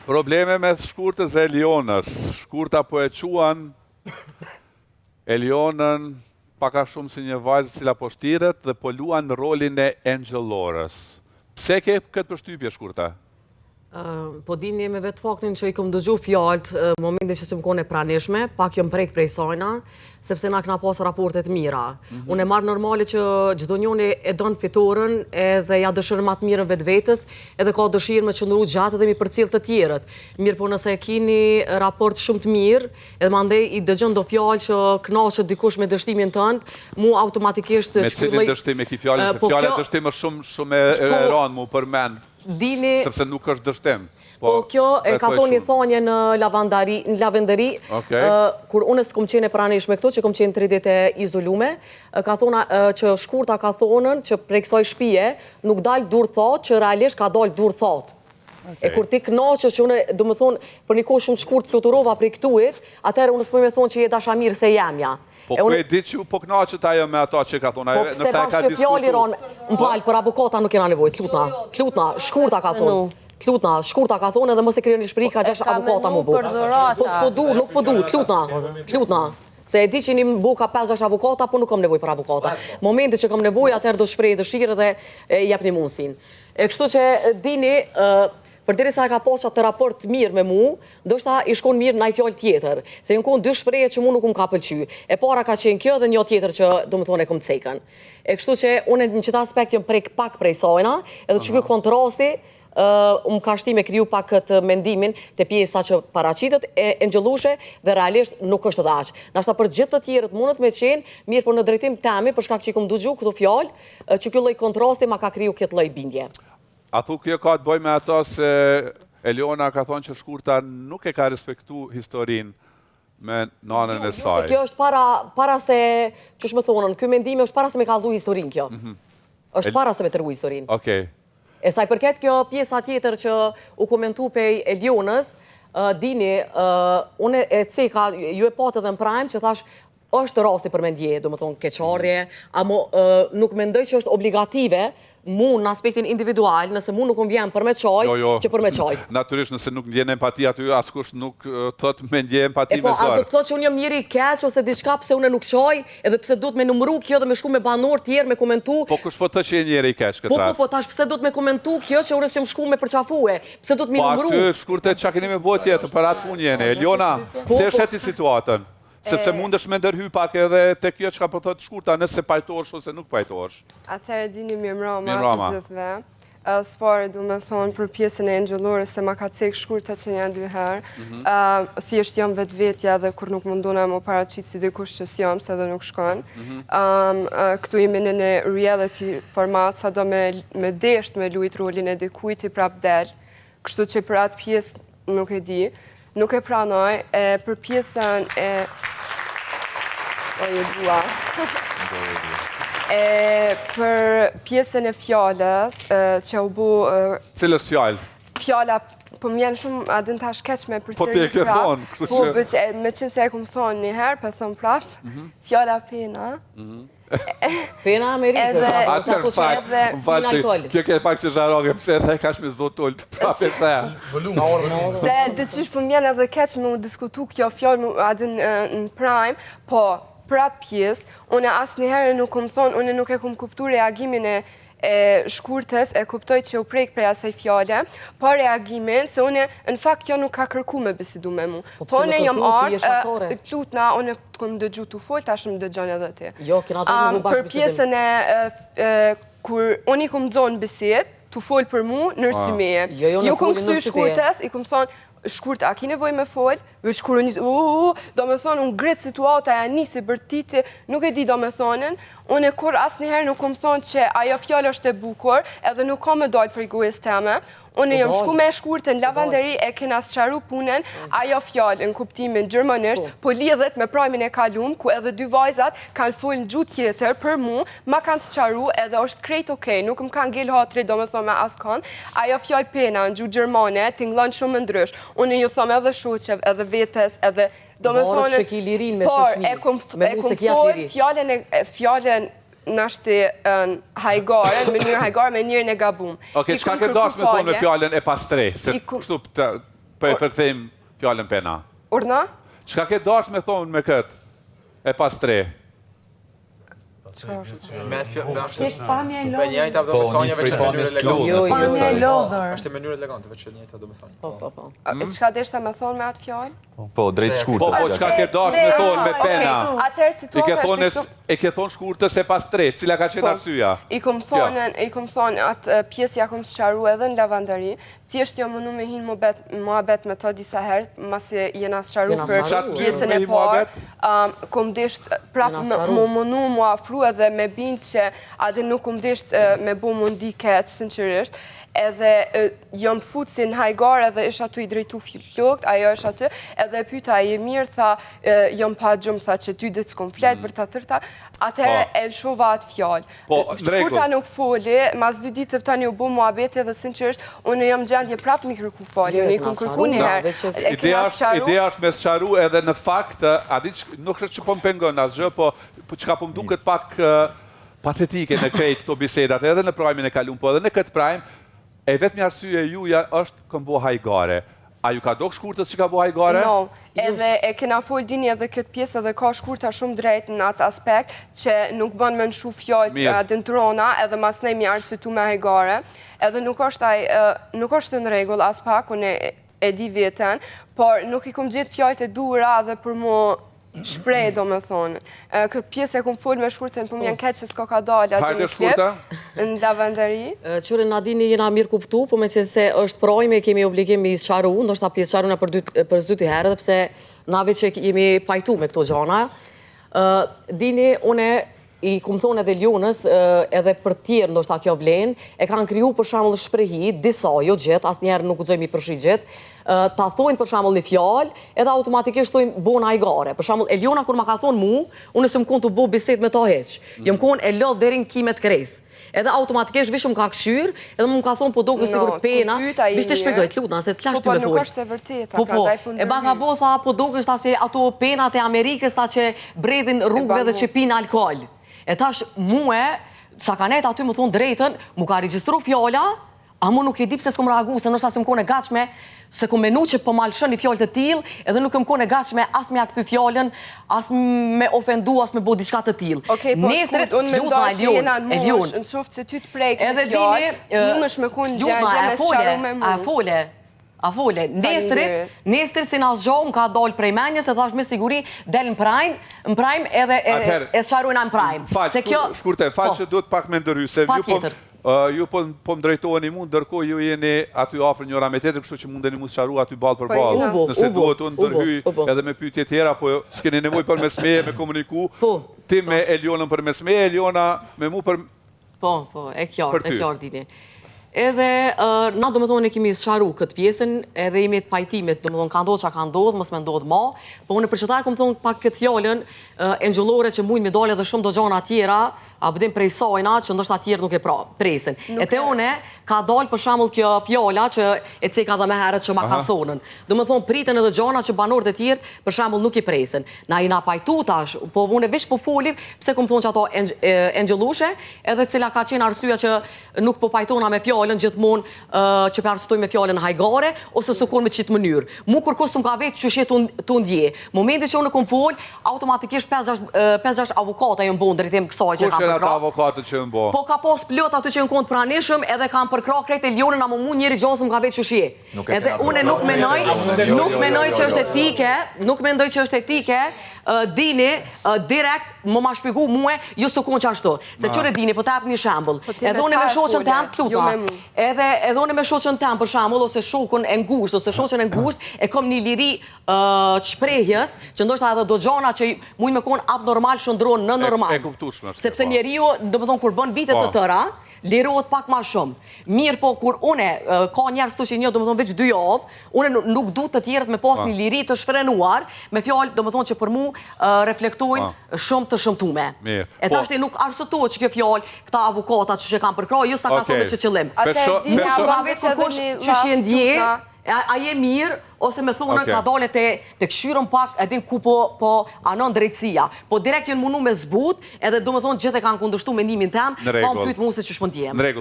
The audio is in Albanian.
Probleme me shkurtës e Elionës. Shkurta po e quan Elionën paka shumë si një vajzë cila po shtiret dhe po luan rolin e Angelorës. Pse ke këtë përshtypje shkurta? Po dini me vetë faktin që i kom dëgju fjallët momentin që si më kone pranishme, pak jom prek prej sajna, sepse na kena pas raportet mira. Unë e marrë normali që gjdo njoni e donë fiturën edhe ja dëshirë matë mirën vetë vetës, edhe ka dëshirë me qëndru gjatë edhe mi për cilë të tjerët. Mirë po nëse e kini raport shumë të mirë, edhe ma ndej i dëgjën do fjallë që knaqët dikush me dështimin tëndë, mu automatikisht... Me cilin dështim e ki fjallën, se fjallën dështim është shumë e ranë mu për men. Sepse nuk është dështim. Po kjo e ka thonë një thonje në lavenderi, kur unë s'kom qenë e pranishme këtu, që kom qenë 3 ditë izolume, ka thonë që shkurta ka thonën që prej kësaj shtëpie nuk dalë dur thot, që realisht ka dalë dur thot. E kur ti knaqës që unë, do më thonë, për një kohë shumë shkurt fluturova prej këtuit, atëherë unë s'poj me thonë që je dasha mirë se jemja. Po ku e di që po knaqët ajo me ato që ka thonë? Po pse bashkë fjali ronë, më falë, për avokata nuk kena nevojë, tlutna, shkurta ka thonë. Tlutna, shkurta ka thonë edhe mos e kryo një shpri, ka gjesh avokata mu bu. Po s'po du, nuk po du, tlutna. Se e di që një bu ka 5-6 avokata, po nuk kam nevojë për avokata. Momenti që kam nevojë, atëherë do shprej dëshirë dhe jep një mundësin. E kështu që dini, përderi sa e ka posha të raport mirë me mu, do shta i shkon mirë na i fjallë tjetër. Se jënë konë 2 shpreje që mu nuk ka pëlqy. E para ka qenë kjo dhe një tjetër që do më thonë e kom të cekën. E kështu që unë në qëta aspekt jëmë prek pak prej sajna, edhe që kjo kontrasti, më ka shti me kriju pak këtë mendimin të pjesa që paracitet e ngjellushe dhe realisht nuk është dhe aqë. Nashta për gjithë të tjerët mundët me qenë, mirë për në drejtim temi, për shkak që i kom dëgju këtu fjallë, që kjo lloj kontrasti ma ka kriju këtë lloj bindje. A thu kjo ka të bëj me ato se Eliona ka thonë që shkurta nuk e ka respektu historinë me nanën e saj? Kjo është para se, që shme thonën, kjo mendimi është para se me kalzu historinë kjo. është para se me tërgu historinë. Okej. E sa i përket kjo pjesa tjetër që u komentu pej Elionës, dini, unë e ceka, ju e patë edhe në prajmë që thash, është rasti për mendje, do më thonë keqardhje, amo nuk mendoj që është obligative mu në aspektin individual, nëse mu nuk më vjen për me qaj, që për me qaj. Natyrisht nëse nuk ndjen empati aty, askush nuk thot me ndje empati me zërë. Po, a do të thot që unë jam njëri keq, ose diçka pse unë nuk qaj, edhe pse do të me numru kjo dhe me shku me banor tjerë me komentu. Po, kush po të që e njëri keq këtë rast? Po, tash pse do të me komentu kjo që unë s'jam shku me përqafue, pse do të me numru? Po, aty shkurte që keni me bot jetë, për atë pun jene. Eliona, se është eti situatën? Sepse mundesh me ndërhy pak edhe te kjo që ka po thotë shkurta, nëse pajtosh ose nuk pajtosh. Atëherë dini mirëmbrëma të gjithëve. Sfari du me thonë për pjesën e Angelorës se ma ka cek shkurta që një 2 herë. Thjesht jam vetë vetja dhe kur nuk mundona më paraqitë si dikush që s'jam, se dhe nuk shkon. Këtu jemi në një reality format, sa do me desht me lujt rolin e dikujt i prap del. Kështu që për atë pjesë nuk e di. Nuk e pranoj, për pjesën e... ju dua. Për pjesën e fjallës, që u bu... Cilës fjallë? Fjalla, po m'jen shumë adin tash keq me përsëri Po ti e ke thonë, kështu që... Po, me qenë se e kumë thonë një herë, për thonë prap, fjalla pena. Pena Amerikës, atër më falë që kjo ke pak që zharoge, pëse e ka shme zotë ullë të prapë e të Se dhe qysh për m'jen edhe keq me u diskutu kjo fjallë adin në prime, po për atë pjesë, unë asë njëherë nuk këmë thonë, unë nuk e këmë kuptu reagimin e shkurtës, e kuptoj që u prejkë prej asaj fjale, po reagimin, se unë në fakt kjo nuk ka kërku me besidu me mu. Po unë jam arë, plutna, unë të këmë dëgju të folë, ta shumë dëgjon edhe ti. Jo, kena të një bashkë për pjesën e, kur unë i këmë dzonë besit, të folë për mu, nërsimeje. Jo këmë këthy shkurtës, i këmë thonë, shkurt, a ki nevoj me folë, veç kur unë do me thonë, unë gretë situata e nisi bërtiti, nuk e di do me thonën, unë e kur asë njëherë nuk kom thonë që ajo fjallë është e bukur, edhe nuk kom me dojtë për i gojës teme, unë jam shku me shkurtë në lavanderi e kena së punën, ajo fjallë në kuptimin gjërmënisht, po lidhet me prajmin e kalum, ku edhe 2 vajzat kanë folë në gjutë tjetër për mu, ma kanë së edhe është krejt okej, nuk më kanë gjelë hatri, do me thonë me asë kanë, ajo fjallë pena në gjutë gjërmane, t'inglon shumë ndrysh, unë ju thomë edhe shoqev, edhe vetes, edhe do me thonë, por e kom fjallën nashti hajgaren, me njërë hajgaren, me njërën e gabum. Oke, qka ke dash me thonë me fjallën e pastrej? për e përkthejmë fjallën pena. Urna? Çka ke dash me thonë me këtë? E pas tre. Pamje lodhër. Po, një sprej pamjes lodhër. Është mënyrë elegante, veç njëjta domethënë. Po. Çka deshta me thonë me atë fjalë? Po, drejt shkurtës. Po, çka ke dash me thonë me pena? Atëherë situata është kështu. E ke thonë shkurtës e pas tre, cila ka qenë arsyeja? I kom thonë atë pjesë ja kom sqaru edhe në lavanderi, thjesht jo mënu me hinë muhabet me to disa herë, masi jena sqaru për pjesën e parë, kom desht prapë më mënu mu afru edhe me bind që adhe nuk kom desht me bu mundi keq, sinqerisht, edhe jam fut si në hajgar edhe ish atu i drejtu flokët, ajo ish atu, edhe pyta i mirë, tha, jam pa gjumë, tha që ty dhe të s'kom fletë, vërta tërta, atëherë e në shova atë fjallë. Shkurta nuk foli, mas 2 ditë të tani u bu muhabeti edhe sinqerisht, unë jam gjendje prapë mi kërku fali, unë i kom kërku një herë. Ideja është me sqaru edhe në fakt, nuk është që po më pengon asgjë, po që ka po më duket pak patetike në krejt këto bisedat, edhe në prajmin e kalun, po edhe në këtë prajm, e vetëmi arsye juja është këmbo hajgare. A ju ka do shkurtës që ka bo hajgare? No, edhe e kena fol dini edhe këtë pjesë edhe ka shkurta shumë drejt në atë aspekt që nuk bën me nëshu fjallë dëntrona edhe mas nejmi arsytu me hajgare. Edhe nuk është në regull as pak, unë e di veten, por nuk i kom gjithë fjallët e dura edhe për mu shprej, do me thonë. Këtë pjesë e kom full me shkurtën, për më janë keqë që s'ko ka dalë Hajde shkurta? Në lavanderi. Qyre Nadini jena mirë kuptu, po me që se është projme, kemi obligim i sqaru, ndoshta pjesë sqaruna për zdyti herë, dhe pse nave që jemi pajtu me këto gjana. Dini, une i kumë thonë edhe Ljonës, edhe për tjerë ndoshta kjo vlen, e kanë kriju për shembull shprehi, disa, jo gjithë, asë njerë nuk u gjojmë i përshri gjithë, ta thojnë për shembull një fjalë, edhe automatikisht thojnë bona i gare. Për shembull, Eliona kur ma ka thonë mu, unë s'm kon të bo bisedë me ta heq. Jam kon e lodh deri në kimet kres. Edhe automatikisht vishëm ka këshyr, edhe më ka thonë po do sigur pena, vish të shpjegoj, lutna, se t'lash ty me fol. Po, nuk është e vërteta, prandaj po ndërhyj. E baka bo tha, po do kështë se ato penat e Amerikës ta që bredhin rrugëve dhe që pinë alkohol. E tash muë, sa kanet aty më thonë drejtën, mu ka regjistru fjalla, a mu nuk e di pse s'kom reagu, se nështë asë më kone gatshme, se kom menu që po malshën një fjallë të tilë, edhe nuk më kone gatshme as me akty fjallën, as me ofendu, as me bo diçka të tilë. Okej, po shkurt, unë me ndoj që jena në mosh, në qoftë se ty të prejkë në fjallë, unë është me kun gjendje me sqaru me mu. A fole, nestrit si nas gjohë më ka dollë prej menjës, e thash me siguri del në prime edhe e sqarujna në prime. Shkurte, falë që duhet pak me ndërhy, se ju po më drejtojnë i mund, ndërkohë ju jeni aty afër njëra me tjetër, kështu që mundeni mu sqaru aty balë për balë. Nëse duhet unë ndërhy edhe me pyetje tjera, po s'keni nevoj për mes meje me komuniku, ti me Elionën për mes meje, Eliona me mu për... Po, e qartë, dini. Edhe, na do me thonë e kemi sqaru këtë pjesën, edhe jemi të pajtimit, do me thonë ka ndodhë që ka ndodhë, mos me ndodhë ma, po unë për qëtaj kom thonë pak këtë fjallën, engjëllore që mujnë me dole edhe shumë do gjona tjera, a bëdim prej sajna që ndoshta tjerë nuk e presin. E te une, ka dalë për shembull kjo fjalla që e ceka dhe me herët që ma ka thonën. Do me thonë pritën edhe gjana që banorët e tjerë për shembull nuk i presin. Na i na pajtu tash, po une vish po folim, pse kom thonë që ato engjëllushe, edhe cila ka qenë arsyeja që nuk po pajtona me fjallën gjithmonë që për arsytoj me fjallën hajgare, ose së kur me qitë mënyrë. Mu kur kosëm ka vetë që shetë të ndje. Momenti që unë kom fol, automatikisht 5-6 avokata jënë bon drejtim kësaj që ata avokatët që në bo? Po ka pos plot aty që në kontë pranishëm edhe kam përkra krejt e Lionën a më mu njëri gjosëm ka vetë qëshje. Edhe une nuk menoj që është etike, dini direkt më ma shpigu muë, ju së konë që ashtu. Se qëre dini, po të apë një shambull. Edhe une me shoqën tem, kluta. Edhe une me shoqën tem, për shambull, ose shokën e ngusht, ose shoqën e ngusht, e kom një liri shprehjes, që ndoshta edhe do gjana që mujnë me konë abnormal shëndronë në normal. Sepse njeriu, do më thonë, kur bën vitet të tëra, lirohet pak ma shumë. Mirë po, kur une, ka njerës të që një, do më thonë, veç 2 javë, une nuk du të tjerët me pas një liri të shfrenuar, me fjallë, do më thonë, që për mu reflektojnë shumë të shëmtume. E tashti nuk arsëtohet që kjo fjallë, këta avokatat që kam përkra, ju s'ta ka thonë që qëllim. Ka veç kërkush që që ndje, a je mirë, ose me thunën ka dole të këshyrën pak edhin ku po anon drejtësia. Po direkt jenë munu me zbut, edhe do me thonë gjithë e kanë kundështu mendimin tem, pa më pytë mu se që shpëndjem.